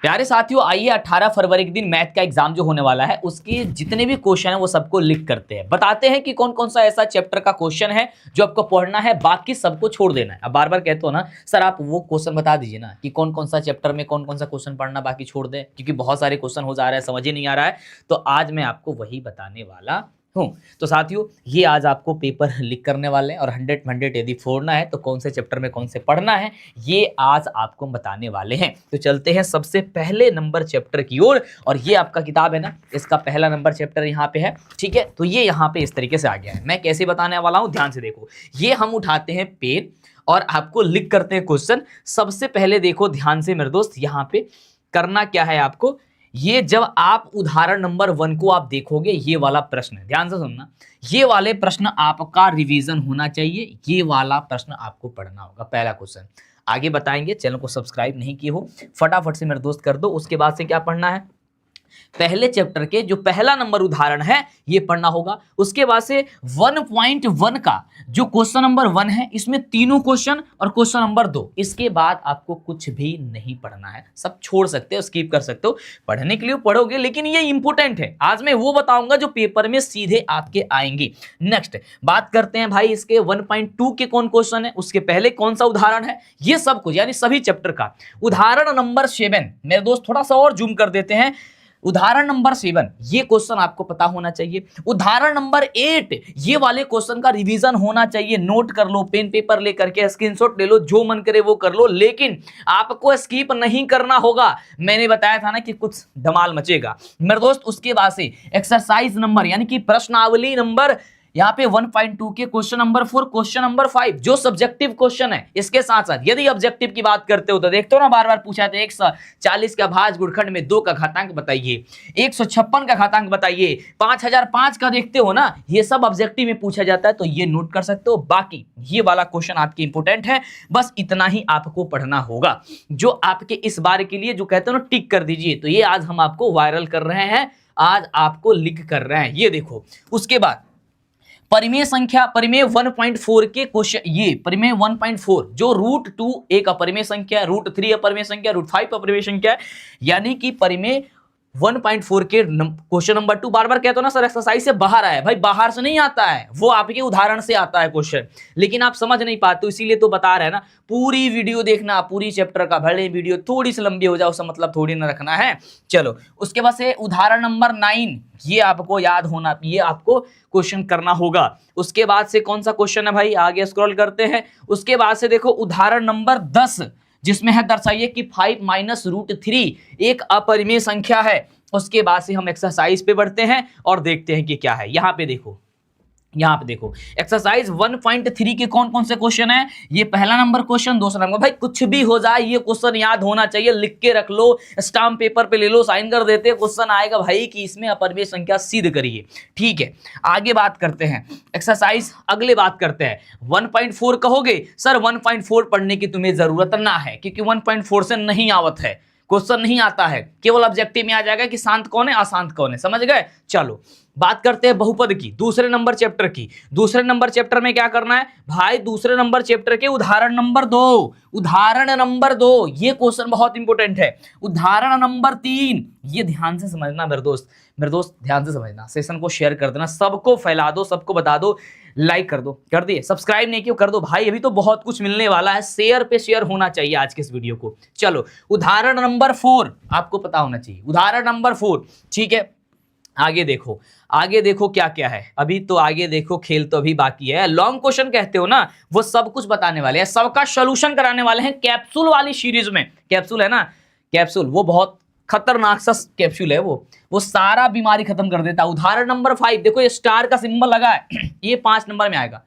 प्यारे साथियों, आइए 18 फरवरी के दिन मैथ का एग्जाम जो होने वाला है उसके जितने भी क्वेश्चन है वो सबको लिख करते हैं, बताते हैं कि कौन कौन सा ऐसा चैप्टर का क्वेश्चन है जो आपको पढ़ना है, बाकी सबको छोड़ देना है। अब बार बार कहते हो ना सर आप वो क्वेश्चन बता दीजिए ना कि कौन कौन सा चैप्टर में कौन कौन सा क्वेश्चन पढ़ना बाकी छोड़ दें, क्योंकि बहुत सारे क्वेश्चन हो जा रहा है, समझ ही नहीं आ रहा है। तो आज मैं आपको वही बताने वाला हूं। तो साथियों ये आज आपको पेपर लिख करने वाले हैं और 100 यदि फोड़ना है तो कौन से चैप्टर में कौन से पढ़ना है ये आज आपको बताने वाले हैं। तो चलते हैं सबसे पहले नंबर चैप्टर की ओर, और ये आपका किताब है ना, इसका पहला नंबर चैप्टर यहाँ पे है। ठीक है, तो ये यहाँ पे इस तरीके से आ गया है। मैं कैसे बताने वाला हूँ ध्यान से देखो। ये हम उठाते हैं पेन और आपको लिख करते हैं क्वेश्चन। सबसे पहले देखो ध्यान से मेरे दोस्त, यहाँ पे करना क्या है आपको, ये जब आप उदाहरण नंबर 1 को आप देखोगे, ये वाला प्रश्न है, ध्यान से सुनना, ये वाले प्रश्न आपका रिवीजन होना चाहिए, ये वाला प्रश्न आपको पढ़ना होगा, पहला क्वेश्चन। आगे बताएंगे, चैनल को सब्सक्राइब नहीं किए हो फटाफट से मेरे दोस्त कर दो। उसके बाद से क्या पढ़ना है, पहले चैप्टर के जो पहला नंबर उदाहरण है ये पढ़ना होगा। उसके बाद से 1.1 का जो क्वेश्चन नंबर 1 है, इसमें तीनों क्वेश्चन और क्वेश्चन नंबर 2, इसके बाद आपको कुछ भी नहीं पढ़ना है, सब छोड़ सकते हो, स्किप कर सकते हो। पढ़ने के लिए पढ़ोगे लेकिन ये इंपॉर्टेंट है। आज मैं वो बताऊंगा जो पेपर में सीधे आपके आएंगे। नेक्स्ट बात करते हैं भाई इसके 1.2 के कौन क्वेश्चन है, उसके पहले कौन सा उदाहरण है, ये सब कुछ यानी सभी चैप्टर का। उदाहरण नंबर 7 मेरे दोस्त थोड़ा सा और जूम कर देते हैं। उदाहरण नंबर 7 ये क्वेश्चन आपको पता होना चाहिए। उदाहरण नंबर 8 ये वाले क्वेश्चन का रिवीजन होना चाहिए। नोट कर लो, पेन पेपर लेकर के स्क्रीनशॉट ले लो, जो मन करे वो कर लो, लेकिन आपको स्किप नहीं करना होगा। मैंने बताया था ना कि कुछ धमाल मचेगा मेरे दोस्त। उसके बाद से एक्सरसाइज नंबर यानी कि प्रश्नावली नंबर यहाँ पे 1.2 के क्वेश्चन नंबर 4, क्वेश्चन नंबर 5 जो सब्जेक्टिव क्वेश्चन है, इसके साथ साथ यदि ऑब्जेक्टिव की बात करते हो तो देखते हो ना बार बार पूछा था 140 का भाज्य गुणनखंड में 2 का घातांक बताइए, 156 का घातांक बताइए, 5005 का देखते हो ना, ये सब ऑब्जेक्टिव में पूछा जाता है, तो ये नोट कर सकते हो। बाकी ये वाला क्वेश्चन आपके इंपोर्टेंट है, बस इतना ही आपको पढ़ना होगा जो आपके इस बार के लिए जो कहते हो ना टिक कर दीजिए। तो ये आज हम आपको वायरल कर रहे हैं, आज आपको लिंक कर रहे हैं, ये देखो। उसके बाद परिमेय संख्या, परिमेय 1.4 के क्वेश्चन, ये परिमेय 1.4 जो √2 एक अपरिमेय संख्या है, √3 अपरिमेय संख्या, √5 अपरिमेय संख्या है, यानी कि परिमेय 1.4 के क्वेश्चन नंबर 2। बार बार कहते हो ना सर एक्सरसाइज से बाहर आया, भाई बाहर से नहीं आता है, वो आपके उदाहरण से आता है क्वेश्चन, लेकिन आप समझ नहीं पाते, इसीलिए तो बता रहे हैं ना पूरी वीडियो देखना, पूरी चैप्टर का, भले वीडियो थोड़ी सी लंबी हो जाए उसका मतलब थोड़ी ना रखना है। चलो उसके बाद से उदाहरण नंबर 9 ये आपको याद होना, ये आपको क्वेश्चन करना होगा। उसके बाद से कौन सा क्वेश्चन है भाई, आगे स्क्रॉल करते हैं। उसके बाद से देखो उदाहरण नंबर 10 जिसमें है दर्शाइए कि 5 - √3 एक अपरिमेय संख्या है। उसके बाद से हम एक्सरसाइज पे बढ़ते हैं और देखते हैं कि क्या है। यहाँ पे देखो, यहाँ पे देखो एक्सरसाइज 1.3 के कौन कौन से क्वेश्चन है। ये पहला नंबर क्वेश्चन, दूसरा नंबर, भाई कुछ भी हो जाए ये क्वेश्चन याद होना चाहिए, लिख के रख लो, स्टाम्प पेपर पे ले लो, साइन कर देते, क्वेश्चन आएगा भाई कि इसमें अपरिमेय संख्या सिद्ध करिए। ठीक है, आगे बात करते हैं एक्सरसाइज, अगले बात करते हैं 1.4 कहोगे सर 1.4 पढ़ने की तुम्हें जरूरत ना है, क्योंकि 1.4 से नहीं आवत है, क्वेश्चन नहीं आता है, केवल ऑब्जेक्टिव में आ जाएगा कि शांत कौन है अशांत कौन है, समझ गए। चलो बात करते हैं बहुपद की, दूसरे नंबर चैप्टर की। दूसरे नंबर चैप्टर में क्या करना है भाई, दूसरे नंबर चैप्टर के उदाहरण नंबर 2, उदाहरण नंबर 2 ये क्वेश्चन बहुत इंपॉर्टेंट है। उदाहरण नंबर 3 ये ध्यान से समझना मेरे दोस्त, मेरे दोस्त ध्यान से समझना, सेशन को शेयर कर देना, सबको फैला दो, सबको बता दो, लाइक कर दो, कर दिए, सब्सक्राइब नहीं किया कर दो भाई, अभी तो बहुत कुछ मिलने वाला है, शेयर पे शेयर होना चाहिए आज के इस वीडियो को। चलो उदाहरण नंबर 4 आपको पता होना चाहिए, उदाहरण नंबर 4। ठीक है, आगे देखो, आगे देखो क्या क्या है, अभी तो आगे देखो, खेल तो अभी बाकी है। लॉन्ग क्वेश्चन कहते हो ना, वो सब कुछ बताने वाले हैं, सबका सॉल्यूशन कराने वाले हैं कैप्सूल वाली सीरीज में। कैप्सूल है ना, कैप्सूल वो बहुत खतरनाक सा कैप्सूल है, वो सारा बीमारी खत्म कर देता है। उदाहरण नंबर 5 देखो, ये स्टार का सिंबल लगा है, ये 5 नंबर में आएगा।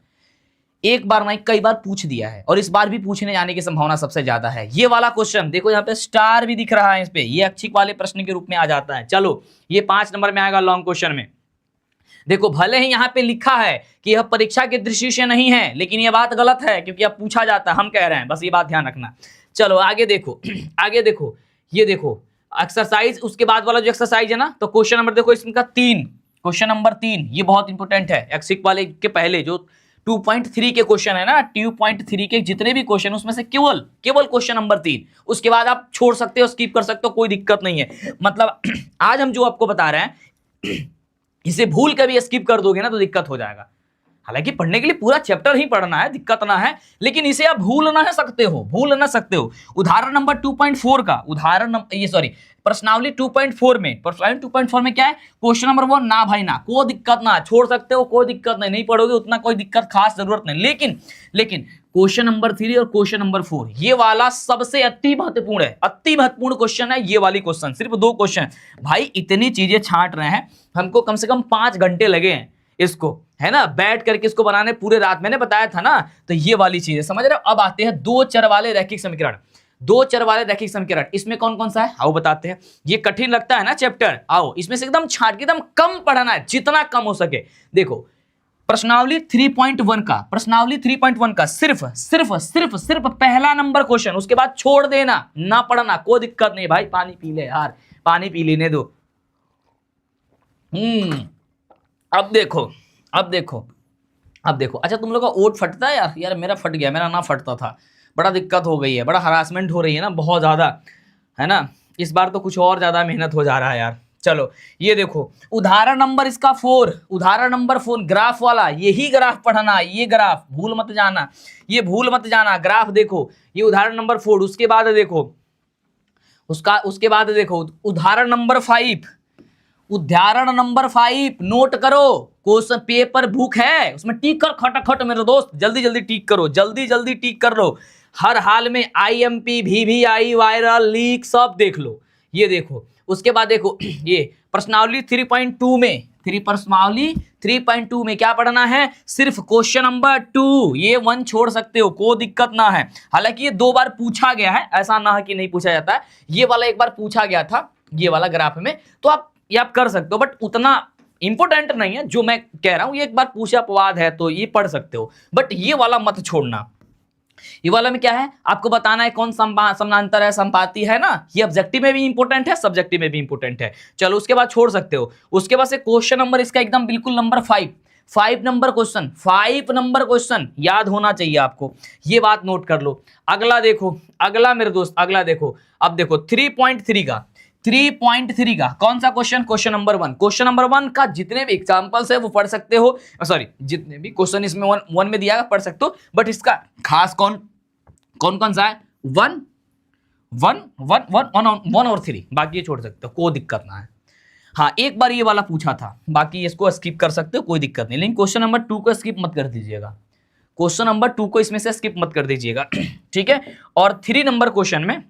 एक बार नहीं कई बार पूछ दिया है और इस बार भी पूछने जाने की संभावना सबसे ज्यादा है। ये वाला क्वेश्चन देखो, यहाँ पे स्टार भी दिख रहा है इस पे, ये ऐच्छिक वाले प्रश्न के रूप में आ जाता है। चलो ये 5 नंबर में आएगा लॉन्ग क्वेश्चन में। देखो भले ही यहाँ पे लिखा है कि यह परीक्षा की दृष्टि से नहीं है, लेकिन यह बात गलत है क्योंकि अब पूछा जाता है, हम कह रहे हैं, बस ये बात ध्यान रखना। चलो आगे देखो, आगे देखो, ये देखो एक्सरसाइज, उसके बाद वाला जो एक्सरसाइज है ना, तो क्वेश्चन नंबर देखो इसका 3, क्वेश्चन नंबर 3 ये बहुत इंपॉर्टेंट है, ऐच्छिक वाले के पहले जो 2.3 के क्वेश्चन है ना, 2.3 के जितने भी क्वेश्चन उसमें से केवल क्वेश्चन नंबर 3, उसके बाद आप छोड़ सकते हो, स्किप कर सकते हो, कोई दिक्कत नहीं है। मतलब आज हम जो आपको बता रहे हैं इसे भूल के भी स्किप कर दोगे ना तो दिक्कत हो जाएगा। हालांकि पढ़ने के लिए पूरा चैप्टर ही पढ़ना है, दिक्कत ना है, लेकिन इसे आप भूल ना सकते हो। उदाहरण नंबर 2.4 का प्रश्नावली 2.4 में क्या है, क्वेश्चन नंबर 1 ना भाई ना, कोई दिक्कत ना, छोड़ सकते हो, कोई दिक्कत नहीं पढ़ोगे उतना, कोई दिक्कत खास जरूरत नहीं। लेकिन क्वेश्चन नंबर 3 और क्वेश्चन नंबर 4 ये वाला सबसे अति महत्वपूर्ण क्वेश्चन है। ये वाली क्वेश्चन सिर्फ 2 क्वेश्चन, भाई इतनी चीजें छांट रहे हैं, हमको कम से कम 5 घंटे लगे हैं इसको, है ना, बैठ करके इसको बनाने, पूरे रात मैंने बताया था ना। तो ये वाली चीज है, समझ रहे हो। अब आते हैं 2 चर वाले रैखिक समीकरण। इसमें कौन कौन सा है आओ बताते हैं। ये कठिन लगता है ना चैप्टर, आओ इसमें से एकदम छाट के एकदम कम पढ़ना है, जितना कम हो सके। देखो प्रश्नावली 3.1 का सिर्फ पहला नंबर क्वेश्चन, उसके बाद छोड़ देना, ना पढ़ना, कोई दिक्कत नहीं। भाई पानी पी ले यार, पानी पी लेने दो। अब देखो अच्छा तुम लोग का ओट फटता है यार मेरा फट गया, मेरा ना फटता था, बड़ा दिक्कत हो गई है, बड़ा हरासमेंट हो रही है ना, बहुत ज्यादा, है ना। इस बार तो कुछ और ज्यादा मेहनत हो जा रहा है यार। चलो ये देखो उदाहरण नंबर इसका 4 ग्राफ वाला, यही ग्राफ पढ़ना, ये ग्राफ भूल मत जाना, ग्राफ देखो, ये उदाहरण नंबर 4। उसके बाद देखो उदाहरण नंबर 5 नोट करो, क्वेश्चन पेपर बुक है, उसमें टिक कर खटाखट मेरे दोस्त, जल्दी टिक करो, जल्दी टिक कर लो। हर हाल में IMP VVI वायरल लीक सब देख लो, ये देखो। उसके बाद देखो ये प्रश्नावली 3.2 में क्या पढ़ना है, सिर्फ क्वेश्चन नंबर 2, ये 1 छोड़ सकते हो, कोई दिक्कत ना है। हालांकि ये 2 बार पूछा गया है, ऐसा ना है कि नहीं पूछा जाता है, ये वाला एक बार पूछा गया था, ये वाला ग्राफ में, तो आप कर सकते हो, बट उतना इंपॉर्टेंट नहीं है जो मैं कह रहा हूं। ये एक बार पूछा अपवाद है तो ये पढ़ सकते हो, बट ये वाला मत छोड़ना। ये वाला में क्या है, आपको बताना है कौन समानांतर है, संपाती है ना, ये ऑब्जेक्टिव में भी इंपॉर्टेंट है, सब्जेक्टिव में भी इंपॉर्टेंट है। चलो उसके बाद छोड़ सकते हो। उसके बाद से क्वेश्चन नंबर इसका एकदम बिल्कुल नंबर 5 नंबर क्वेश्चन याद होना चाहिए आपको, ये बात नोट कर लो। अगला मेरे दोस्त, अब देखो 3.3 का कौन सा क्वेश्चन, क्वेश्चन नंबर 1 का जितने भी एग्जांपल्स है वो पढ़ सकते हो, सॉरी जितने भी क्वेश्चन इसमें 1 में दिया पढ़ सकते हो, बट इसका खास कौन सा है, 1 और 3, बाकी ये छोड़ सकते हो, कोई दिक्कत ना है। हाँ एक बार ये वाला पूछा था, बाकी इसको स्किप कर सकते हो, कोई दिक्कत नहीं, लेकिन क्वेश्चन नंबर 2 को स्किप मत कर दीजिएगा, क्वेश्चन नंबर 2 को इसमें से स्किप मत कर दीजिएगा, ठीक है। और 3 नंबर क्वेश्चन में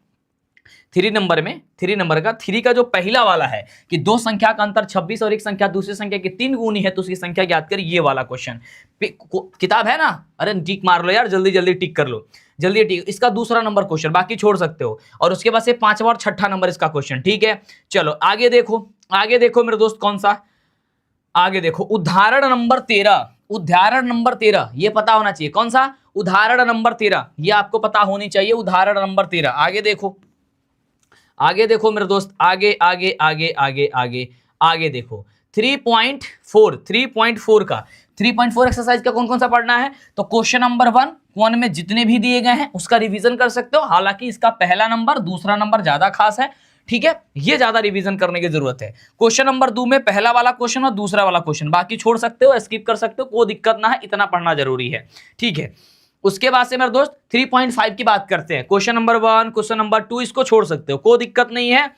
3 का जो पहला वाला है कि 2 संख्या का अंतर 26 और एक संख्या दूसरी संख्या की 3 गुनी है तो उसकी संख्या ज्ञात करिए, ये वाला क्वेश्चन किताब है ना, अरे टिक मार लो यार, जल्दी टिक कर लो, जल्दी टिक। इसका दूसरा नंबर क्वेश्चन, बाकी छोड़ सकते हो। और उसके बाद से 5वां और 6ठा नंबर इसका क्वेश्चन, ठीक है। चलो आगे देखो मेरे दोस्त, कौन सा, आगे देखो उदाहरण नंबर 13, ये पता होना चाहिए, कौन सा, उदाहरण नंबर 13, ये आपको पता होनी चाहिए, उदाहरण नंबर 13। आगे देखो मेरे दोस्त, आगे देखो 3.4 का 3.4 एक्सरसाइज का कौन सा पढ़ना है, तो क्वेश्चन नंबर 1 में जितने भी दिए गए हैं उसका रिवीजन कर सकते हो। हालांकि इसका पहला नंबर दूसरा नंबर ज्यादा खास है, ठीक है, ये ज्यादा रिवीजन करने की जरूरत है। क्वेश्चन नंबर 2 में पहला वाला क्वेश्चन और दूसरा वाला क्वेश्चन, बाकी छोड़ सकते हो, स्किप कर सकते हो, कोई दिक्कत ना है, इतना पढ़ना जरूरी है, ठीक है। उसके बाद से मेरे दोस्त 3.5 की बात करते हैं, क्वेश्चन नंबर 1, क्वेश्चन नंबर 2 इसको छोड़ सकते हो, कोई दिक्कत नहीं है,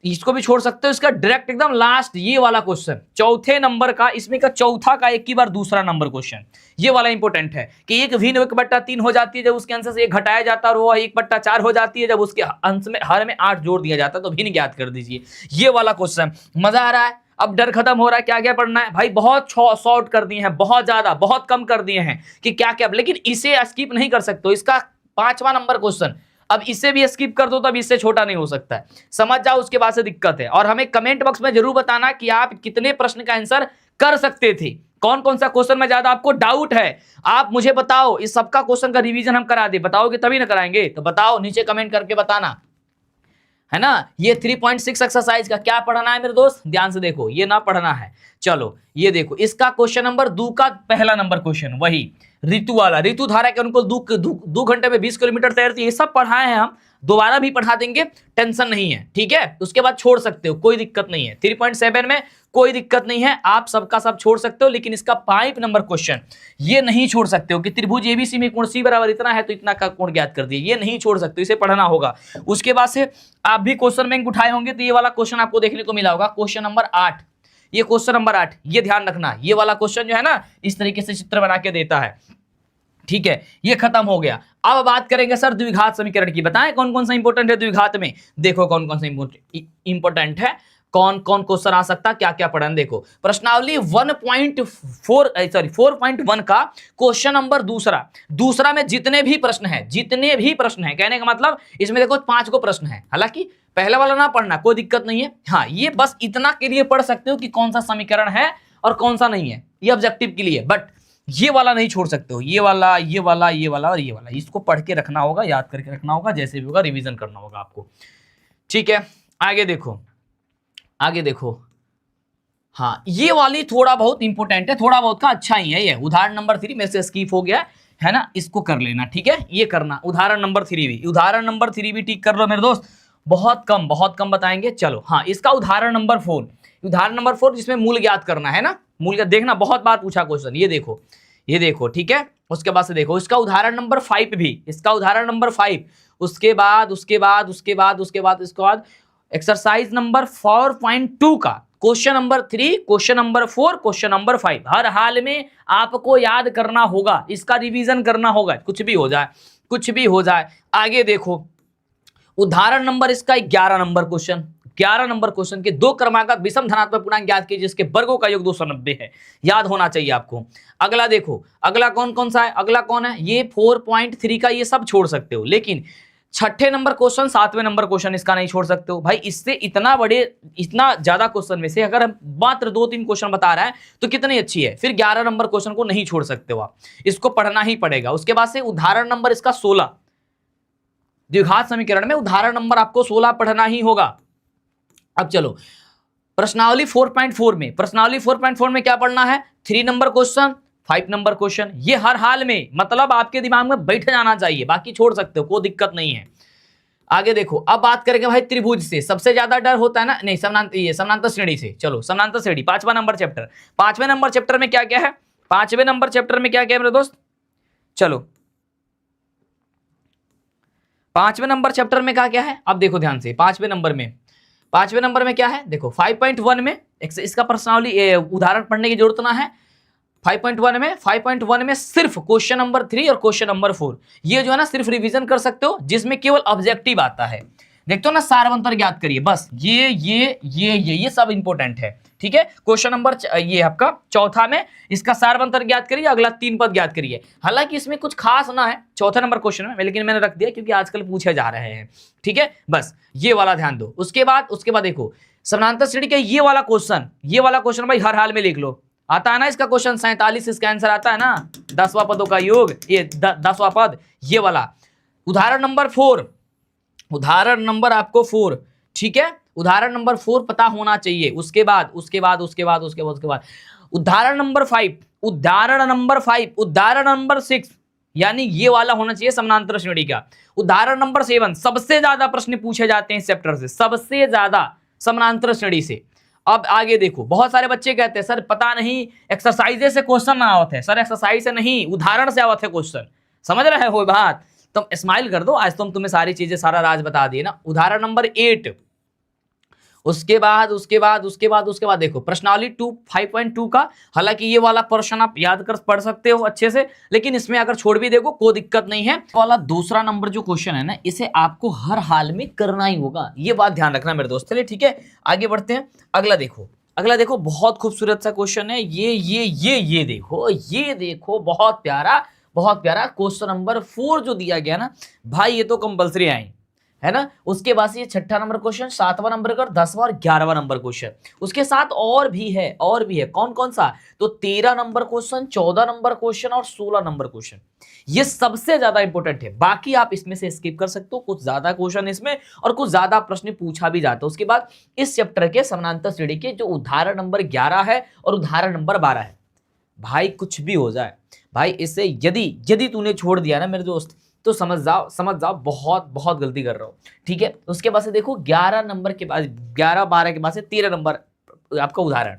इसको भी छोड़ सकते हो। इसका डायरेक्ट एकदम लास्ट ये वाला क्वेश्चन, चौथे नंबर का, इसमें का चौथा का एक ही बार दूसरा नंबर क्वेश्चन, ये वाला इंपॉर्टेंट है कि 1/3 हो जाती है जब उसके आंसर से 1 घटाया जाता है, और वो 1/4 हो जाती है जब उसके अंश में हर में 8 जोड़ दिया जाता है, तो भिन्न ज्ञात कर दीजिए, ये वाला क्वेश्चन। मजा आ रहा है, अब डर खत्म हो रहा है, क्या पढ़ना है भाई, बहुत शॉर्ट कर दिए हैं, बहुत ज्यादा, बहुत कम कर दिए हैं कि क्या, लेकिन इसे स्किप नहीं कर सकते हो। इसका 5वां नंबर क्वेश्चन, अब इसे भी स्किप कर दो तब इससे छोटा नहीं हो सकता है, समझ जाओ, उसके बाद से दिक्कत है। और हमें कमेंट बॉक्स में जरूर बताना कि आप कितने प्रश्न का आंसर कर सकते थे, कौन सा क्वेश्चन में ज्यादा आपको डाउट है, आप मुझे बताओ। इस सबका क्वेश्चन का रिवीजन हम करा दे, बताओगे तभी ना कराएंगे, तो बताओ, नीचे कमेंट करके बताना, है ना। ये 3.6 एक्सरसाइज का क्या पढ़ना है मेरे दोस्त, ध्यान से देखो, ये ना पढ़ना है। चलो ये देखो, इसका क्वेश्चन नंबर 2 का पहला नंबर क्वेश्चन वही ऋतु वाला, ऋतु धारा के अनुकूल 2 घंटे में 20 किलोमीटर तैरती है। ये सब पढ़ाए हैं हम, दोबारा भी पढ़ा देंगे, टेंशन नहीं है, ठीक है। उसके बाद छोड़ सकते हो, कोई दिक्कत नहीं है। 3.7 में कोई दिक्कत नहीं है, आप सबका सब छोड़ सकते हो, लेकिन इसका 5 नंबर क्वेश्चन ये नहीं छोड़ सकते हो कि त्रिभुज एबीसी में कोण सी बराबर इतना है तो इतना का कोण ज्ञात कर दिए, ये नहीं छोड़ सकते, इसे पढ़ना होगा। उसके बाद से आप भी क्वेश्चन बैंक उठाए होंगे तो ये वाला क्वेश्चन आपको देखने को मिला होगा, क्वेश्चन नंबर 8। ये क्वेश्चन नंबर 8, ये ध्यान रखना, ये वाला क्वेश्चन जो है ना इस तरीके से चित्र बना के देता है, ठीक है। ये खत्म हो गया। अब बात करेंगे सर द्विघात समीकरण की, बताएं कौन कौन सा इंपॉर्टेंट है द्विघात में। देखो कौन कौन सा इंपॉर्टेंट है, कौन कौन क्वेश्चन आ सकता, क्या क्या पढ़ना। देखो प्रश्नावली 4.1 का क्वेश्चन नंबर दूसरा में जितने भी प्रश्न है कहने का मतलब इसमें देखो 5 को प्रश्न है, हालांकि पहला वाला ना पढ़ना कोई दिक्कत नहीं है। हाँ, ये बस इतना के लिए पढ़ सकते हो कि कौन सा समीकरण है और कौन सा नहीं है, ये ऑब्जेक्टिव के लिए। बट ये वाला नहीं छोड़ सकते हो, ये वाला और ये वाला, इसको पढ़ के रखना होगा, याद करके रखना होगा, जैसे भी होगा रिवीजन करना होगा आपको, ठीक है। आगे देखो, हाँ ये वाली थोड़ा बहुत इंपॉर्टेंट है, थोड़ा बहुत का अच्छा ही है। ये उदाहरण नंबर 3 में से स्किप हो गया है ना, इसको कर लेना, ठीक है। ये करना, उदाहरण नंबर 3 भी ठीक कर लो मेरे दोस्त, बहुत कम बताएंगे। चलो हाँ, इसका उदाहरण नंबर 4 जिसमें मूल ज्ञात करना है ना, मूल ज्ञात देखना, बहुत बार पूछा क्वेश्चन, ये देखो ठीक है। उसके बाद से देखो इसका उदाहरण नंबर 5 भी, उसके बाद एक्सरसाइज नंबर 4.2 का question number 3, question number 4, question number 5 हर हाल में आपको याद करना होगा, इसका रिवीजन करना होगा, कुछ भी हो जाए। आगे देखो उदाहरण नंबर इसका 11 नंबर क्वेश्चन के 2 क्रमांक विषम धनात्मक पूर्णांक ज्ञात कीजिए जिसके वर्गों का योग 290 है, याद होना चाहिए आपको। अगला देखो, अगला कौन सा है, अगला कौन है, ये 4.3 का, ये सब छोड़ सकते हो, लेकिन 6ठे नंबर क्वेश्चन 7वें नंबर क्वेश्चन इसका नहीं छोड़ सकते हो भाई। इससे इतना ज्यादा क्वेश्चन में से अगर हम मात्र 2-3 क्वेश्चन बता रहा है तो कितनी अच्छी है। फिर 11 नंबर क्वेश्चन को नहीं छोड़ सकते हो आप, इसको पढ़ना ही पड़ेगा। उसके बाद से उदाहरण नंबर इसका 16, द्विघात समीकरण में उदाहरण नंबर आपको 16 पढ़ना ही होगा। अब चलो प्रश्नावली 4.4 में क्या पढ़ना है, 3 नंबर क्वेश्चन, 5 नंबर क्वेश्चन, ये हर हाल में मतलब आपके दिमाग में बैठ जाना चाहिए, बाकी छोड़ सकते हो, कोई दिक्कत नहीं है। आगे देखो, अब बात करेंगे भाई त्रिभुज से सबसे ज्यादा डर होता है ना, नहीं समानांतर श्रेणी से। चलो समानांतर श्रेणी 5वां नंबर चैप्टर, 5वें नंबर चैप्टर में क्या क्या है, 5वें नंबर चैप्टर में क्या क्या है मेरे दोस्त। चलो 5वें नंबर चैप्टर में क्या क्या है, अब देखो ध्यान से। 5वें नंबर में क्या है, देखो 5.1 में इसका प्रश्नावली उदाहरण पढ़ने की जरूरत ना है। 5.1 में सिर्फ क्वेश्चन नंबर 3 और क्वेश्चन नंबर 4 ये जो है ना सिर्फ रिवीजन कर सकते हो, जिसमें केवल ऑब्जेक्टिव आता है। देखते हो ना, सारवंतर ज्ञात करिए, बस ये सब इंपॉर्टेंट है, ठीक है। क्वेश्चन नंबर ये आपका 4था में इसका सारवंतर ज्ञात करिए, अगला 3 पद ज्ञात करिए। हालांकि इसमें कुछ खास ना है 4थे नंबर क्वेश्चन में, लेकिन मैंने रख दिया क्योंकि आजकल पूछे जा रहे हैं, ठीक है। बस ये वाला ध्यान दो। उसके बाद देखो समानांतर श्रेणी का ये वाला क्वेश्चन भाई हर हाल में लिख लो, आता है ना इसका क्वेश्चन 47, इसका आंसर आता है ना 10वां पदों का योग, ये 10वां पद, ये वाला उदाहरण नंबर 4, उदाहरण नंबर आपको 4, ठीक है। उदाहरण नंबर 4 पता होना चाहिए। उसके बाद उदाहरण नंबर 5, उदाहरण नंबर 6, यानी ये वाला होना चाहिए समानांतर श्रेणी का। उदाहरण नंबर 7, सबसे ज्यादा प्रश्न पूछे जाते हैं इस चैप्टर से, सबसे ज्यादा समानांतर श्रेणी से। अब आगे देखो, बहुत सारे बच्चे कहते हैं सर पता नहीं एक्सरसाइज से क्वेश्चन ना आवत है, सर एक्सरसाइज से नहीं उदाहरण से आवत है क्वेश्चन, समझ रहे हो बात। तुम स्माइल कर दो, आज तुम तुम्हें सारी चीजें सारा राज बता दिए ना। उदाहरण नंबर 8, उसके बाद देखो प्रश्नावली 5.2 का, हालांकि ये वाला प्रश्न आप याद कर पढ़ सकते हो अच्छे से, लेकिन इसमें अगर छोड़ भी देखो कोई दिक्कत नहीं है। वाला दूसरा नंबर जो क्वेश्चन है ना, इसे आपको हर हाल में करना ही होगा, ये बात ध्यान रखना मेरे दोस्त। चलिए ठीक है, आगे बढ़ते हैं। अगला देखो बहुत खूबसूरत सा क्वेश्चन है ये देखो बहुत प्यारा क्वेश्चन नंबर 4 जो दिया गया ना भाई, ये तो कंपल्सरी है ना। उसके बाद से ये 6ठा नंबर क्वेश्चन, 7वां नंबर का, 10वां और 11वां नंबर क्वेश्चन। उसके साथ और भी है कौन कौन सा, तो 13 नंबर क्वेश्चन, 14 नंबर क्वेश्चन और 16 नंबर क्वेश्चन। ये सबसे ज्यादा इंपॉर्टेंट है। बाकी आप इसमें से स्किप कर सकते हो, कुछ ज्यादा क्वेश्चन इसमें और कुछ ज्यादा प्रश्न पूछा भी जाता है। उसके बाद इस चैप्टर के समानांतर श्रेणी के जो उदाहरण नंबर 11 है और उदाहरण नंबर 12 है, भाई कुछ भी हो जाए भाई, इसे यदि तूने छोड़ दिया ना मेरे दोस्त, तो समझ जाओ बहुत बहुत गलती कर रहा हो, ठीक है। उसके बाद से देखो 11 नंबर के बाद 11 12 के बाद से 13 नंबर आपका उदाहरण,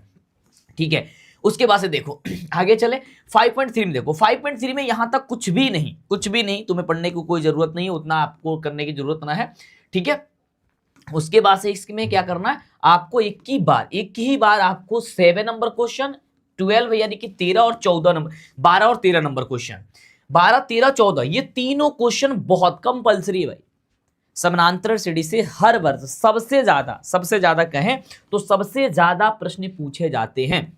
ठीक है। उसके बाद से देखो आगे चले 5.3 में। देखो 5.3 में यहां तक कुछ भी नहीं, तुम्हें पढ़ने की कोई जरूरत नहीं है, उतना आपको करने की जरूरत ना है, ठीक है। उसके बाद से इसमें क्या करना है आपको, एक ही बार आपको 7 नंबर क्वेश्चन, 12 यानी कि 13 और 14 नंबर, 12 और 13 नंबर क्वेश्चन, 12 13 14 ये तीनों क्वेश्चन बहुत कंपल्सरी है भाई। समानांतर श्रेणी से हर वर्ष सबसे ज्यादा कहें तो सबसे ज्यादा प्रश्न पूछे जाते हैं।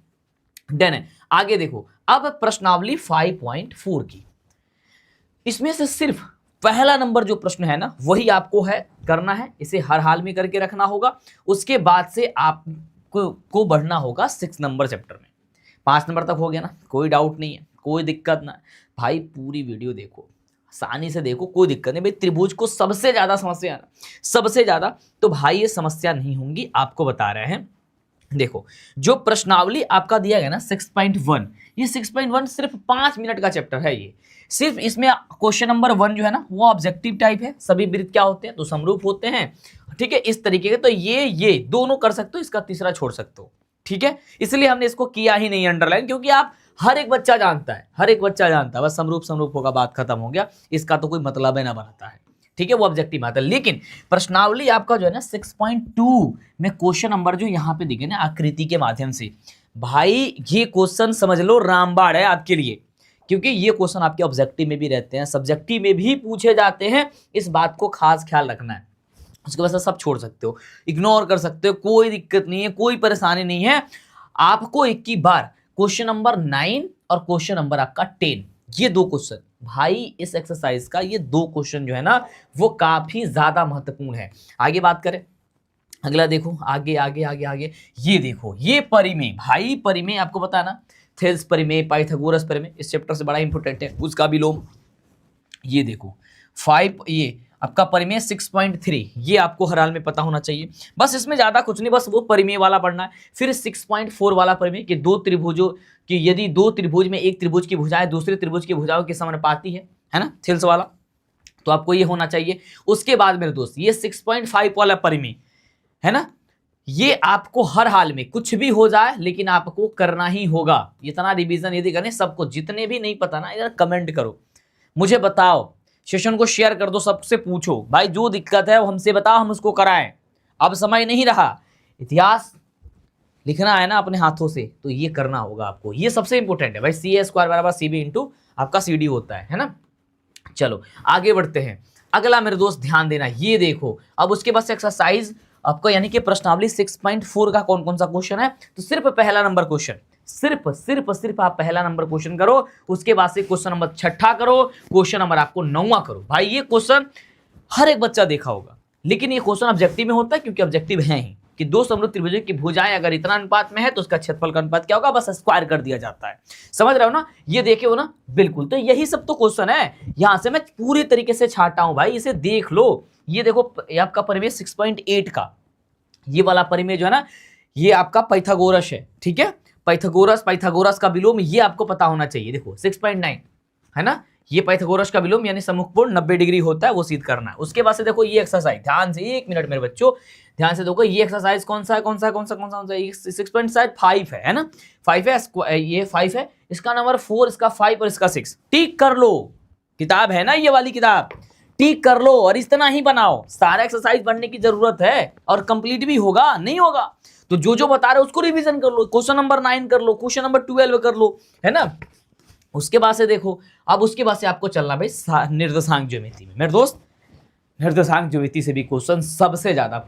डन है। आगे देखो अब प्रश्नावली 5.4 की, इसमें से सिर्फ पहला नंबर जो प्रश्न है ना वही आपको है करना है, इसे हर हाल में करके रखना होगा। उसके बाद से आपको बढ़ना होगा 6 नंबर चैप्टर में। 5 नंबर तक हो गया ना, कोई डाउट नहीं है, कोई दिक्कत ना भाई, पूरी वीडियो देखो, आसानी से देखो, कोई दिक्कत नहीं भाई। त्रिभुज को सबसे ज्यादा समस्या है ना, सबसे ज्यादा, तो भाई ये समस्या नहीं होंगी, आपको बता रहे हैं। देखो जो प्रश्नावली आपका दिया गया ना 6.1, ये 6.1 सिर्फ 5 मिनट का चैप्टर है। ये सिर्फ इसमें क्वेश्चन नंबर 1 जो है ना वो ऑब्जेक्टिव टाइप है, सभी वृत्त क्या होते हैं तो समरूप होते हैं, ठीक है, इस तरीके के। तो ये दोनों कर सकते हो, इसका तीसरा छोड़ सकते हो, ठीक है। इसलिए हमने इसको किया ही नहीं अंडरलाइन, क्योंकि आप हर एक बच्चा जानता है, बस समरूप होगा, बात खत्म हो गया, इसका तो कोई मतलब है ना बनता है, ठीक है, वो ऑब्जेक्टिव आता है। लेकिन प्रश्नावली आपका जो है ना 6.2 में क्वेश्चन नंबर जो यहाँ पे दिखे ना आकृति के माध्यम से, भाई ये क्वेश्चन समझ लो रामबाण है आपके लिए, क्योंकि ये क्वेश्चन आपके ऑब्जेक्टिव में भी रहते हैं, सब्जेक्टिव में भी पूछे जाते हैं, इस बात को खास ख्याल रखना है। उसके बाद सब छोड़ सकते हो, इग्नोर कर सकते हो, कोई दिक्कत नहीं है, कोई परेशानी नहीं है। आपको एक ही बार क्वेश्चन नंबर 9 और क्वेश्चन नंबर आपका 10, ये 2 क्वेश्चन भाई इस एक्सरसाइज का, ये 2 क्वेश्चन जो है ना वो काफी ज्यादा महत्वपूर्ण है। आगे बात करें, अगला देखो, आगे ये देखो, ये परिमेय, भाई परिमेय आपको पता है ना, थेल्स परिमेय, पाइथागोरस परिमेय, इस चैप्टर से बड़ा इंपॉर्टेंट है, उसका विलोम। ये देखो 5, ये आपका परिमेय 6.3, ये आपको हर हाल में पता होना चाहिए। बस इसमें ज्यादा कुछ नहीं, बस वो परिमेय वाला पढ़ना है। फिर 6.4 वाला परिमेय कि 2 त्रिभुजों कि यदि 2 त्रिभुज में एक त्रिभुज की भुजाएं दूसरे त्रिभुज की भुजाओं के समानुपाती है ना, थेल्स वाला, तो आपको ये होना चाहिए। उसके बाद मेरे दोस्त ये 6.5 वाला परिमेय है ना, ये आपको हर हाल में कुछ भी हो जाए लेकिन आपको करना ही होगा। इतना रिवीजन यदि करें सबको, जितने भी नहीं पता ना यार कमेंट करो, मुझे बताओ, सेशन को शेयर कर दो, सबसे पूछो भाई जो दिक्कत है वो हमसे बताओ, हम उसको कराएं। अब समय नहीं रहा, इतिहास लिखना है ना अपने हाथों से, तो ये करना होगा आपको, ये सबसे इंपॉर्टेंट है भाई। CA² बराबर CB इंटू आपका CD होता है ना। चलो आगे बढ़ते हैं, अगला मेरे दोस्त ध्यान देना, ये देखो अब उसके बाद एक्सरसाइज आपको यानी कि प्रश्नावली 6.4 का कौन कौन सा क्वेश्चन है, तो सिर्फ पहला नंबर क्वेश्चन, सिर्फ आप पहला नंबर क्वेश्चन करो। उसके बाद से क्वेश्चन नंबर 6ठा करो, क्वेश्चन नंबर आपको 9वां करो। भाई ये क्वेश्चन हर एक बच्चा देखा होगा, लेकिन ये क्वेश्चन ऑब्जेक्टिव में होता है, क्योंकि ऑब्जेक्टिव है ही कि 2 समरूप त्रिभुजों की भुजाएं अगर इतना अनुपात में है तो उसका क्षेत्रफल का अनुपात क्या होगा, बस स्क्वायर कर दिया जाता है। समझ रहे हो ना, ये देखे हो ना, बिल्कुल। तो यही सब तो क्वेश्चन है, यहां से मैं पूरी तरीके से छाटा हूं भाई, इसे देख लो। ये देखो ये आपका परिमेय 6.8 का ये वाला परिमेय जो है ना, ये आपका पाइथागोरस है, ठीक है, पाइथागोरस का विलोम ये आपको पता होना चाहिए। देखो 6.9 है ना, ये पाइथागोरस का विलोम यानी सम्मुख कोण 90 डिग्री होता है, वो सिद्ध करना है। उसके बाद से देखो ये एक्सरसाइज, ध्यान से 1 मिनट मेरे बच्चों ध्यान से देखो, ये एक्सरसाइज कौन सा है 6.5 है ना, 5 है, ये 5 है, इसका नंबर 4, इसका 5 और इसका 6, टिक कर लो। किताब है ना ये वाली किताब, टिक कर लो और इतना ही बनाओ। सारा एक्सरसाइज पढ़ने की जरूरत है और कंप्लीट भी होगा, नहीं होगा तो जो बता रहे उसको रिवीजन कर लो। क्वेश्चन नंबर 9 कर लो, क्वेश्चन नंबर 12 कर लो, है ना। उसके बाद से देखो, अब उसके बाद से आपको चलना भाई निर्देशांक ज्यामिति में। मेरे दोस्त निर्देशांक ज्यामिति से भी क्वेश्चन सबसे ज्यादा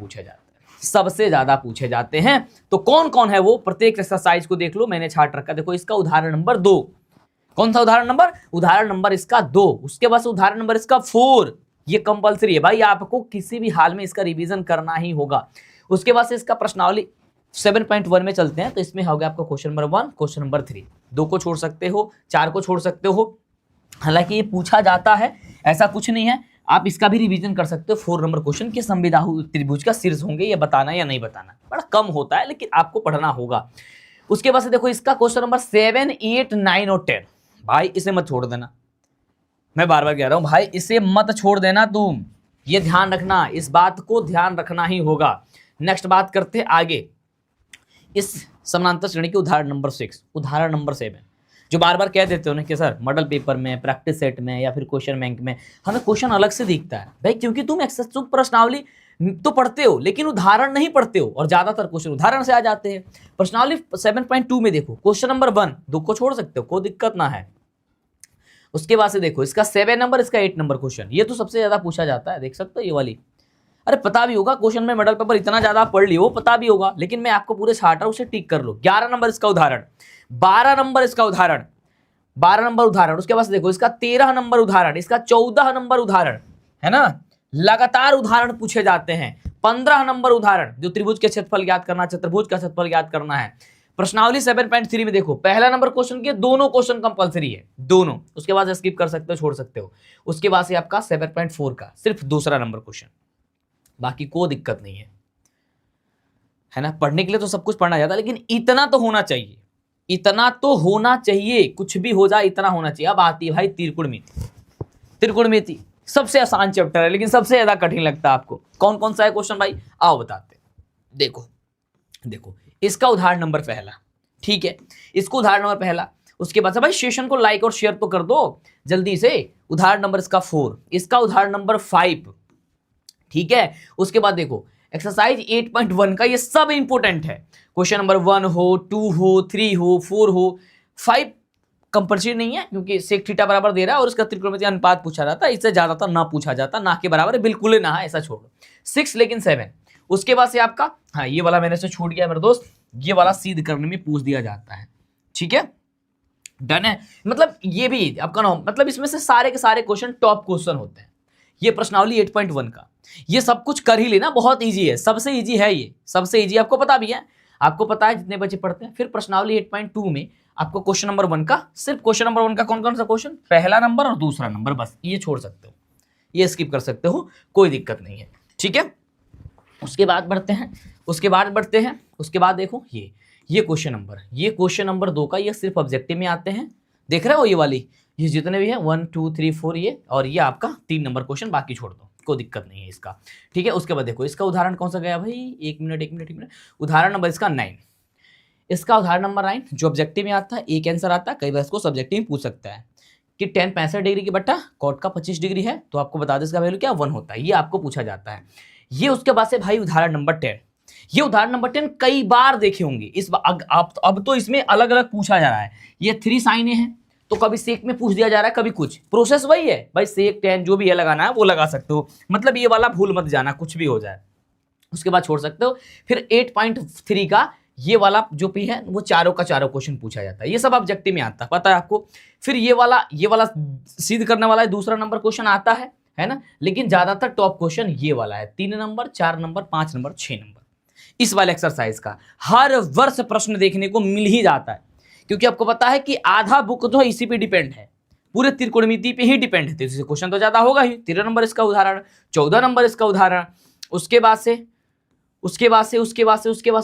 पूछे जाते हैं, तो कौन कौन है वो, प्रत्येक एक्सरसाइज को देख लो, मैंने छाट रखा। देखो इसका उदाहरण नंबर 2, कौन सा उदाहरण नंबर इसका 2, उसके बाद से उदाहरण नंबर इसका 4, ये कंपलसरी है भाई, आपको किसी भी हाल में इसका रिवीजन करना ही होगा। उसके बाद से इसका प्रश्नावली 7.1 में चलते हैं, तो इसमें हो गया आपका क्वेश्चन नंबर 1, क्वेश्चन नंबर 3, 2 को छोड़ सकते हो, 4 को छोड़ सकते हो, हालांकि ये पूछा जाता है, ऐसा कुछ नहीं है, आप इसका भी रिवीजन कर सकते हो। 4 नंबर क्वेश्चन के संविबाहु त्रिभुज का शीर्ष होंगे, ये बताना या नहीं बताना, बड़ा कम होता है लेकिन आपको पढ़ना होगा। उसके बाद से देखो इसका क्वेश्चन नंबर 7, 8, 9 और 10, भाई इसे मत छोड़ देना, मैं बार बार कह रहा हूं भाई इसे मत छोड़ देना तुम, ये ध्यान रखना, इस बात को ध्यान रखना ही होगा। नेक्स्ट बात करते हैं आगे, इस समानांतर श्रेणी के उदाहरण नंबर 6, उदाहरण नंबर 7, जो बार बार कह देते हो ना कि सर मॉडल पेपर में, प्रैक्टिस सेट में या फिर क्वेश्चन बैंक में हमें क्वेश्चन अलग से दिखता है भाई, क्योंकि तुम एक्सेस प्रश्नावली तो पढ़ते हो लेकिन उदाहरण नहीं पढ़ते हो, और ज्यादातर क्वेश्चन उदाहरण से आ जाते हैं। प्रश्नावली 7.2 में देखो क्वेश्चन नंबर 1, 2 को छोड़ सकते हो, कोई दिक्कत ना है। उसके बाद से देखो इसका 7 नंबर, इसका 8 नंबर क्वेश्चन, ये तो सबसे ज्यादा पूछा जाता है, देख सकते हो ये वाली, अरे पता भी होगा क्वेश्चन में, मॉडल पेपर इतना ज्यादा पढ़ लियो, वो पता भी होगा, लेकिन मैं आपको पूरे छाट रहा हूं, उसे टिक कर लो। 11 नंबर इसका उदाहरण, 12 नंबर इसका उदाहरण, 12 नंबर उदाहरण। उसके बाद देखो इसका 13 नंबर उदाहरण, इसका 14 नंबर उदाहरण, है ना, लगातार उदाहरण पूछे जाते हैं। 15 नंबर उदाहरण, जो त्रिभुज के क्षेत्रफल ज्ञात करना, चतुर्भुज का क्षेत्रफल ज्ञात करना है। प्रश्नावली 7.3 में देखो पहला नंबर क्वेश्चन के दोनों क्वेश्चन कंपलसरी है, दोनों, उसके बाद स्किप कर सकते हो, छोड़ सकते हो। उसके बाद से आपका 7.4 का सिर्फ दूसरा नंबर क्वेश्चन, बाकी कोई दिक्कत नहीं है ना। पढ़ने के लिए तो सब कुछ पढ़ना जाता है, लेकिन इतना तो होना चाहिए, इतना तो होना चाहिए, कुछ भी हो जाए इतना होना चाहिए। अब आती है भाई त्रिकोणमिति। त्रिकोणमिति सबसे आसान चैप्टर है, लेकिन सबसे ज्यादा कठिन लगता है आपको। कौन कौन सा है क्वेश्चन भाई, आओ बताते हैं। देखो देखो इसका उदाहरण नंबर पहला, ठीक है, इसको उदाहरण नंबर पहला। उसके बाद से भाई सेशन को लाइक और शेयर तो कर दो जल्दी से। उदाहरण नंबर इसका 4, इसका उदाहरण नंबर 5, ठीक है। उसके बाद देखो एक्सरसाइज 8.1 का, ये सब इंपोर्टेंट है। क्वेश्चन नंबर 1 हो, 2 हो, 3 हो, 4 हो, 5 कंपल्सरी नहीं है क्योंकि सेक थीटा बराबर दे रहा है और इसका त्रिकोणमितीय अनुपात पूछा जाता है, इससे ज्यादातर ना पूछा जाता, ना के बराबर है, बिल्कुल ही ना है, ऐसा छोड़ो। 6 लेकिन 7। उसके बाद से आपका, हाँ ये वाला मैंने से छूट गया मेरे दोस्त, ये वाला सिद्ध करने में पूछ दिया जाता है, ठीक है, डन है। मतलब ये भी आपका ना, मतलब इसमें से सारे के सारे क्वेश्चन टॉप क्वेश्चन होते हैं। ये प्रश्नावली 8.1 का, ये सब कुछ कर ही लेना, बहुत इजी है, सबसे इजी है ये, सबसे इजी, आपको पता भी है, आपको पता है जितने बच्चे पढ़ते हैं। फिर प्रश्नावली 8.2 में आपको क्वेश्चन नंबर 1 का, सिर्फ क्वेश्चन नंबर 1 का कौन कौन सा क्वेश्चन, पहला नंबर और दूसरा नंबर, बस ये छोड़ सकते हो, ये स्किप कर सकते हो, कोई दिक्कत नहीं है, ठीक है। उसके बाद बढ़ते हैं, उसके बाद देखो ये क्वेश्चन नंबर, ये क्वेश्चन नंबर 2 का, ये सिर्फ ऑब्जेक्टिव में आते हैं, देख रहे हो ये वाली, ये जितने भी हैं 1 2 3 4 ये, और ये आपका 3 नंबर क्वेश्चन, बाकी छोड़ दो, कोई दिक्कत नहीं है इसका, ठीक है। उसके बाद देखो इसका उदाहरण कौन सा गया भाई, एक मिनट, उदाहरण नंबर इसका 9, इसका उदाहरण नंबर 9 जो ऑब्जेक्टिव में आता है, एक आंसर आता है, कई बार इसको सब्जेक्टिव में पूछ सकता है कि tan 65 डिग्री की बट्टा cot का 25 डिग्री है, तो आपको बता दो इसका वैल्यू क्या 1 होता है, ये आपको पूछा जाता है। ये उसके बाद से भाई उदाहरण नंबर 10, ये उदाहरण नंबर 10 कई बार देखे होंगे, इस अब तो इसमें अलग अलग पूछा जा रहा है। ये 3 साइने हैं, तो कभी सेक में पूछ दिया जा रहा है, कभी कुछ, प्रोसेस वही है भाई, सेक tan जो भी है लगाना है वो लगा सकते हो, मतलब ये वाला भूल मत जाना, कुछ भी हो जाए उसके बाद छोड़ सकते हो। फिर 8.3 का ये वाला जो भी है वो चारों का चारों क्वेश्चन पूछा जाता है, ये सब ऑब्जेक्टिव में आता है, पता है आपको। फिर ये वाला सिद्ध करने वाला है, दूसरा नंबर क्वेश्चन आता है ना, लेकिन ज्यादातर टॉप क्वेश्चन ये वाला है, 3 नंबर, 4 नंबर, 5 नंबर, 6 नंबर। इस वाले एक्सरसाइज का हर वर्ष प्रश्न देखने को मिल ही जाता है, क्योंकि आपको पता है कि आधा बुक जो है इसी पे डिपेंड है, पूरे त्रिकोणमिति पे ही डिपेंड है, तो इससे क्वेश्चन तो ज्यादा होगा ही। 13 नंबर इसका उदाहरण, 14 नंबर इसका उदाहरण। उसके बाद से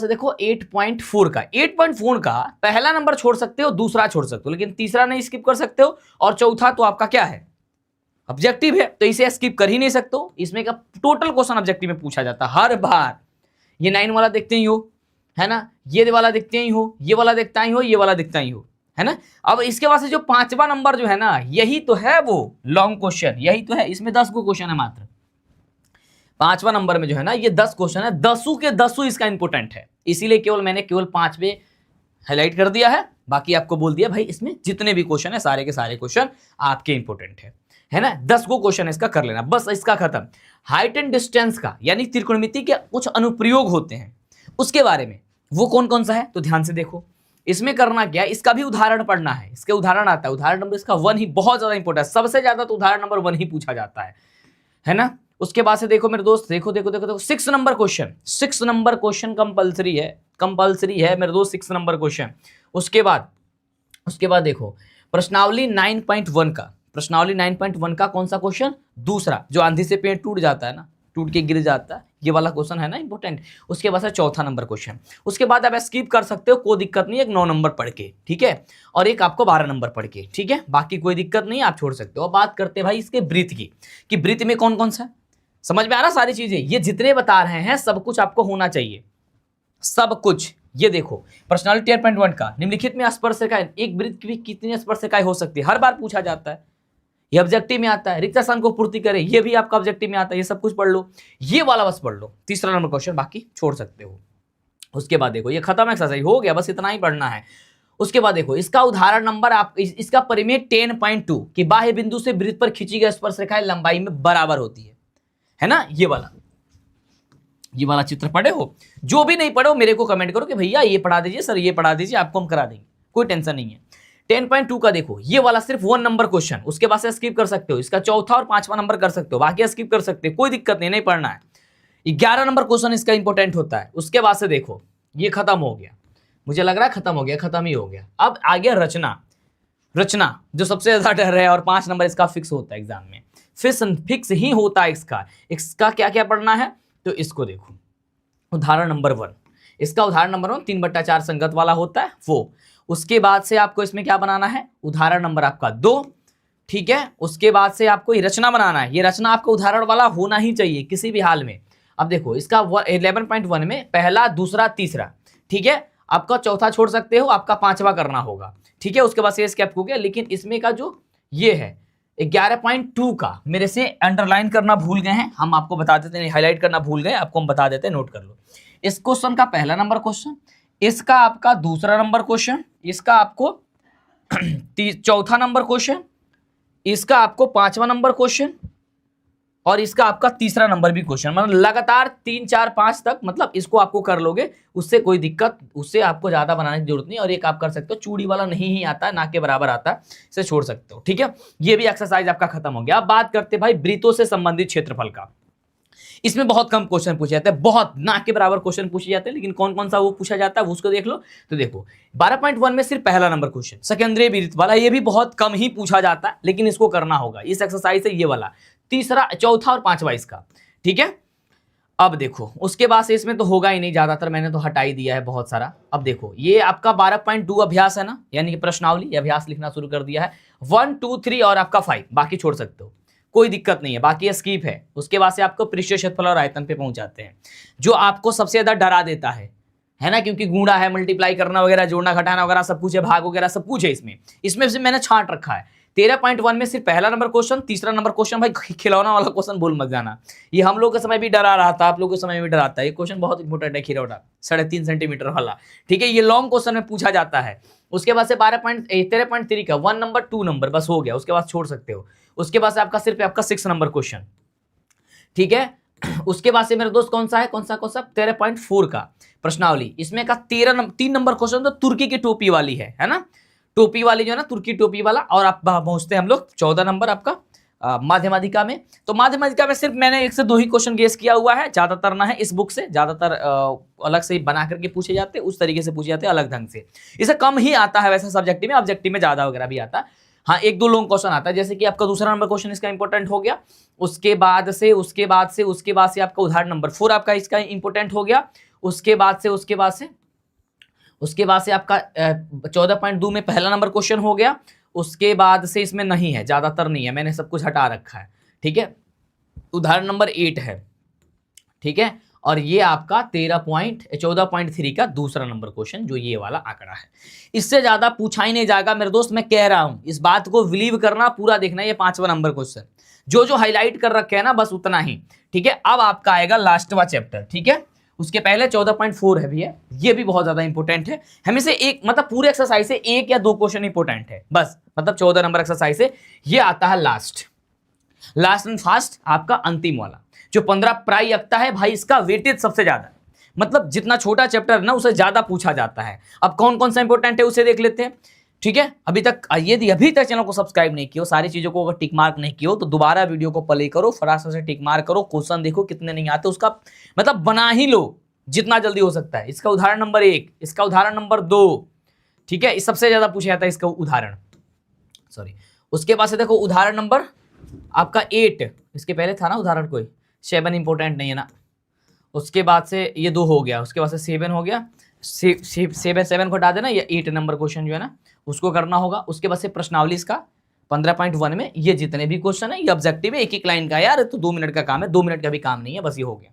देखो 8.4 का, 8.4 का पहला नंबर छोड़ सकते हो, दूसरा छोड़ सकते हो, लेकिन तीसरा नहीं स्किप कर सकते हो, और चौथा तो आपका क्या है, ऑब्जेक्टिव है, तो इसे स्किप कर ही नहीं सकते हो। इसमें का टोटल क्वेश्चन ऑब्जेक्टिव में पूछा जाता है हर बार। ये 9 वाला देखते ही हो, है ना, ये वाला देखते ही हो, ये वाला देखता ही हो, ये वाला देखता ही हो, है ना। अब इसके बाद से जो 5वां नंबर जो है ना, यही तो है वो लॉन्ग क्वेश्चन, यही तो है, इसमें 10 को क्वेश्चन है मात्र। 5वां नंबर में जो है ना, ये 10 क्वेश्चन है, 10 के 10 इसका इंपोर्टेंट है, इसीलिए मैंने केवल 5 पे हाईलाइट कर दिया है, बाकी आपको बोल दिया भाई इसमें जितने भी क्वेश्चन है सारे के सारे क्वेश्चन आपके इंपोर्टेंट है ना। 10 को क्वेश्चन इसका कर लेना, बस इसका खत्म। हाइट एंड डिस्टेंस का, यानी त्रिकोणमिति के कुछ अनुप्रयोग होते हैं, उसके बारे में, वो कौन कौन सा है, तो ध्यान से देखो। इसमें करना क्या है, इसका भी उदाहरण पढ़ना है, इसके उदाहरण आता है, उदाहरण नंबर इसका 1 ही बहुत ज्यादा इंपोर्टेंट है, सबसे ज्यादा तो उदाहरण नंबर 1 ही पूछा जाता है है ना। उसके बाद से देखो मेरे दोस्त, देखो देखो देखो देखो 6 number question, 6 number question compulsory है मेरे दोस्त, 6 नंबर क्वेश्चन। उसके बाद देखो प्रश्नावली 9.1 का, प्रश्नावली 9.1 का कौन सा क्वेश्चन, दूसरा, जो आंधी से पेड़ टूट जाता है ना, टूट के गिर जाता है, ये वाला क्वेश्चन है ना इंपॉर्टेंट। उसके बाद से चौथा नंबर क्वेश्चन। उसके बाद आप स्किप कर सकते हो, कोई दिक्कत नहीं है, एक 9 नंबर पढ़ के, ठीक है, और एक आपको 12 नंबर पढ़ के, ठीक है, बाकी कोई दिक्कत नहीं है, आप छोड़ सकते हो। बात करते हैं भाई इसके ब्रीथ की, कि ब्रीथ में कौन कौन सा, समझ में आ रहा सारी चीजें, ये जितने बता रहे हैं सब कुछ आपको होना चाहिए, सब कुछ। ये देखो पर्सनालिटी 10.1 का निम्नलिखित में स्पर्श रेखाएं, एक वृत्त की कितनी स्पर्श रेखाएं हो सकती है, हर बार पूछा जाता है, ये ऑब्जेक्टिव में आता है। रिक्त स्थान को पूर्ति करे, ये भी आपका ऑब्जेक्टिव में आता है, ये सब कुछ पढ़ लो, ये वाला बस पढ़ लो, तीसरा नंबर क्वेश्चन, बाकी छोड़ सकते हो। उसके बाद देखो ये खत्म, एक्सरसाइज हो गया, बस इतना ही पढ़ना है। उसके बाद देखो इसका उदाहरण नंबर आप इसका परिमेय 10.2 कि बाह्य बिंदु से वृत्त पर खींची गई स्पर्श रेखाएं लंबाई में बराबर होती है ना। ये वाला चित्र पढ़े हो, जो भी नहीं पढ़े हो मेरे को कमेंट करो कि भैया ये पढ़ा दीजिए सर, ये पढ़ा दीजिए, आपको हम करा देंगे, कोई टेंशन नहीं है। 10.2 का देखो ये वाला सिर्फ 1 नंबर क्वेश्चन, उसके बाद से स्किप कर सकते हो, इसका चौथा और 5वां नंबर कर सकते हो, बाकी स्किप कर सकते हो, कोई दिक्कत नहीं पढ़ना है। 11 नंबर क्वेश्चन इसका इंपॉर्टेंट होता है। उसके बाद से देखो ये खत्म हो गया, मुझे लग रहा है खत्म ही हो गया। अब आ गया रचना जो सबसे ज्यादा डर है, और 5 नंबर इसका फिक्स होता है एग्जाम में, फिक्स ही होता है इसका क्या क्या पढ़ना है, तो इसको देखो उदाहरण नंबर 1, इसका उदाहरण नंबर 1 3/4 संगत वाला होता है वो। उसके बाद से आपको इसमें क्या बनाना है, उदाहरण नंबर आपका 2, ठीक है। उसके बाद से आपको ये रचना बनाना है, ये रचना आपका उदाहरण वाला होना ही चाहिए किसी भी हाल में। अब देखो इसका 11.1 में पहला, दूसरा, तीसरा, ठीक है, आपका चौथा छोड़ सकते हो, आपका 5वां करना होगा, ठीक है। उसके बाद से स्किप हो गया, लेकिन इसमें का जो ये है 11.2 का मेरे से अंडरलाइन करना भूल गए हैं, हम आपको बता देते हैं, हाईलाइट करना भूल गए, आपको हम बता देते हैं, नोट कर लो। इस क्वेश्चन का पहला नंबर क्वेश्चन, इसका आपका दूसरा नंबर क्वेश्चन, इसका आपको चौथा नंबर क्वेश्चन, इसका आपको 5वां नंबर क्वेश्चन, और इसका आपका तीसरा नंबर भी क्वेश्चन, मतलब लगातार 3 4 5 तक, मतलब इसको आपको कर लोगे, उससे कोई दिक्कत, उससे आपको ज्यादा बनाने की जरूरत नहीं। और एक आप कर सकते हो, चूड़ी वाला नहीं ही आता है, ना के बराबर आता है, इसे छोड़ सकते हो, ठीक है। ये भी एक्सरसाइज आपका खत्म हो गया। अब बात करते हैं भाई वृत्तों से संबंधित क्षेत्रफल का। इसमें बहुत कम क्वेश्चन पूछे जाते हैं, बहुत ना के बराबर क्वेश्चन पूछे जाते हैं, लेकिन कौन कौन सा वो पूछा जाता है उसको देख लो। तो देखो 12.1 में सिर्फ पहला नंबर क्वेश्चन सेकेंडरी वृत्त वाला, ये भी बहुत कम ही पूछा जाता है, लेकिन इसको करना होगा, इस एक्सरसाइज से ये वाला, तीसरा, चौथा और 5वां इसका, ठीक है। अब देखो उसके बाद से इसमें तो होगा ही नहीं, ज्यादातर मैंने तो हटा ही दिया है बहुत सारा। अब देखो ये आपका 12.2 अभ्यास है ना, यानी कि प्रश्नावली, अभ्यास लिखना शुरू कर दिया है, 1 2 3 और आपका 5, बाकी छोड़ सकते हो, कोई दिक्कत नहीं है, बाकी स्किप है। उसके बाद से आपको पृष्ठीय क्षेत्रफल और आयतन पे पहुंच जाते हैं, जो आपको सबसे ज्यादा डरा देता है ना, क्योंकि गुणा है, मल्टीप्लाई करना वगैरह, जोड़ना घटाना वगैरह सब कुछ है, भाग वगैरह सब कुछ है इसमें से मैंने छांट रखा है। 13.1 में सिर्फ पहला नंबर क्वेश्चन, तीसरा नंबर क्वेश्चन, भाई खिलौना वाला क्वेश्चन भूल मत जाना, ये हम लोग के समय भी डरा रहा था, आप लोग के समय भी डराता है, ये क्वेश्चन बहुत इंपॉर्टेंट है, खिलौना 3.5 सेंटीमीटर वाला, ठीक है, ये लॉन्ग क्वेश्चन में पूछा जाता है। उसके बाद से 13.3 का 1 नंबर 2 नंबर बस हो गया, उसके बाद छोड़ सकते हो। उसके बाद से आपका सिर्फ आपका 6 नंबर क्वेश्चन, ठीक है। उसके बाद से मेरे दोस्त कौन सा 13.4 का प्रश्नावली, इसमें का 3 नंबर क्वेश्चन तो तुर्की की टोपी वाली है ना, टोपी वाली जो है ना, तुर्की टोपी वाला। और आप पहुंचते हैं हम लोग 14 नंबर आपका माध्यमाधिका में। तो माध्यमाधिका में सिर्फ मैंने 1 से 2 ही क्वेश्चन गेस किया हुआ है, ज्यादातर ना है इस बुक से, ज्यादातर अलग से बना करके पूछे जाते हैं, उस तरीके से पूछे जाते हैं अलग ढंग से, इसे कम ही आता है वैसे सब्जेक्टिव में, ऑब्जेक्टिव में ज्यादा वगैरह भी आता है, हाँ 1 2 लॉन्ग क्वेश्चन आता है, जैसे कि आपका दूसरा नंबर क्वेश्चन इसका इंपॉर्टेंट हो गया। उसके बाद से आपका उदाहरण नंबर 4 आपका इसका इंपॉर्टेंट हो गया। उसके बाद से आपका 14.2 में पहला नंबर क्वेश्चन हो गया। उसके बाद से इसमें नहीं है, ज्यादातर नहीं है, मैंने सब कुछ हटा रखा है, ठीक है। उदाहरण नंबर 8 है, ठीक है। और ये आपका 14.3 का दूसरा नंबर क्वेश्चन, जो ये वाला आंकड़ा है, इससे ज्यादा पूछा ही नहीं जाएगा मेरे दोस्त, मैं कह रहा हूं, इस बात को बिलीव करना, पूरा देखना। ये 5वां नंबर क्वेश्चन जो हाईलाइट कर रखे है ना, बस उतना ही, ठीक है। अब आपका आएगा लास्टवा चैप्टर, ठीक है। उसके पहले 14.4 है भैया, ये भी बहुत ज्यादा इंपॉर्टेंट है, हमें से एक, मतलब पूरे एक्सरसाइज से 1 या 2 क्वेश्चन इंपॉर्टेंट है बस, मतलब 14 नंबर एक्सरसाइज से ये आता है लास्ट एंड फास्ट, आपका अंतिम वाला, जो 15 प्राय रखता है भाई, इसका वेटेज सबसे ज्यादा, मतलब जितना छोटा चैप्टर ना उसे ज्यादा पूछा जाता है। अब कौन कौन सा इंपॉर्टेंट है उसे देख लेते हैं, ठीक है, अभी तक यदि अभी तक चैनल को सब्सक्राइब नहीं किया, सारी चीजों को अगर टिक मार्क नहीं किया तो दोबारा वीडियो को प्ले करो, फटाफट से टिक मार्क करो, क्वेश्चन देखो कितने नहीं आते, उसका मतलब बना ही लो जितना जल्दी हो सकता है। इसका उदाहरण नंबर 1, इसका उदाहरण नंबर 2, ठीक है, इस सबसे ज्यादा पूछा जाता है इसका उदाहरण, सॉरी। उसके बाद से देखो उदाहरण नंबर आपका 8, इसके पहले था ना उदाहरण कोई, 7 इंपॉर्टेंट नहीं है ना। उसके बाद से ये 2 हो गया, उसके बाद से 7 हो गया, 7 को हटा देना, ये 8 नंबर क्वेश्चन जो है ना उसको करना होगा। उसके बाद से प्रश्नावली इसका 15.1 में ये जितने भी क्वेश्चन है ये ऑब्जेक्टिव है, एक एक लाइन का यार, तो 2 मिनट का काम है, 2 मिनट का भी काम नहीं है, बस ये हो गया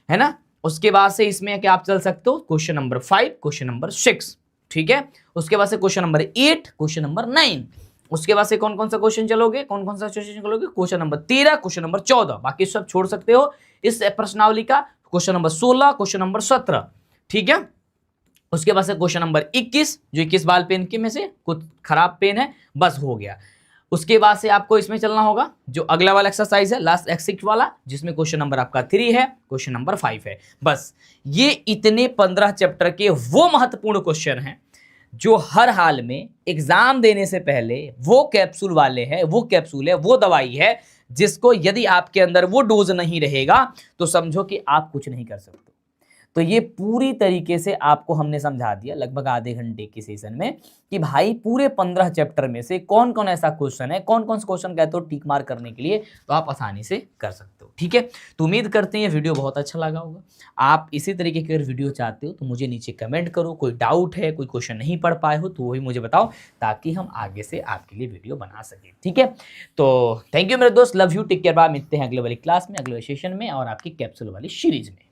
है ना। उसके बाद से इसमें क्या आप चल सकते हो, क्वेश्चन नंबर 5, क्वेश्चन नंबर 6, ठीक है। उसके बाद से क्वेश्चन नंबर 8, क्वेश्चन नंबर 9। उसके बाद से कौन कौन सा क्वेश्चन चलोगे, कौन कौन सा क्वेश्चन चलोगे, क्वेश्चन नंबर 13, क्वेश्चन नंबर 14, बाकी सब छोड़ सकते हो इस प्रश्नावली का। क्वेश्चन नंबर 16, क्वेश्चन नंबर 17, ठीक है। उसके बाद से क्वेश्चन नंबर 21, जो 21 बाल पेन के में से कुछ खराब पेन है, बस हो गया। उसके बाद से आपको इसमें चलना होगा जो अगला वाला एक्सरसाइज है, लास्ट एक्सिक वाला, जिसमें क्वेश्चन नंबर आपका 3 है, क्वेश्चन नंबर 5 है। बस ये इतने 15 चैप्टर के वो महत्वपूर्ण क्वेश्चन हैं जो हर हाल में एग्जाम देने से पहले वो कैप्सूल वाले हैं, वो कैप्सूल है, वो दवाई है जिसको यदि आपके अंदर वो डोज नहीं रहेगा तो समझो कि आप कुछ नहीं कर सकते। तो ये पूरी तरीके से आपको हमने समझा दिया लगभग आधे घंटे के सेशन में कि भाई पूरे 15 चैप्टर में से कौन कौन ऐसा क्वेश्चन है, कौन कौन से क्वेश्चन कहते हो टिक मार्क करने के लिए, तो आप आसानी से कर सकते हो, ठीक है। तो उम्मीद करते हैं ये वीडियो बहुत अच्छा लगा होगा। आप इसी तरीके की अगर वीडियो चाहते हो तो मुझे नीचे कमेंट करो, कोई डाउट है, कोई क्वेश्चन नहीं पढ़ पाए हो तो वही मुझे बताओ, ताकि हम आगे से आपके लिए वीडियो बना सकें, ठीक है। तो थैंक यू मेरे दोस्त, love you, take care, bye, मिलते हैं अगले वाली क्लास में, अगले सेशन में और आपकी कैप्सूल वाली सीरीज में।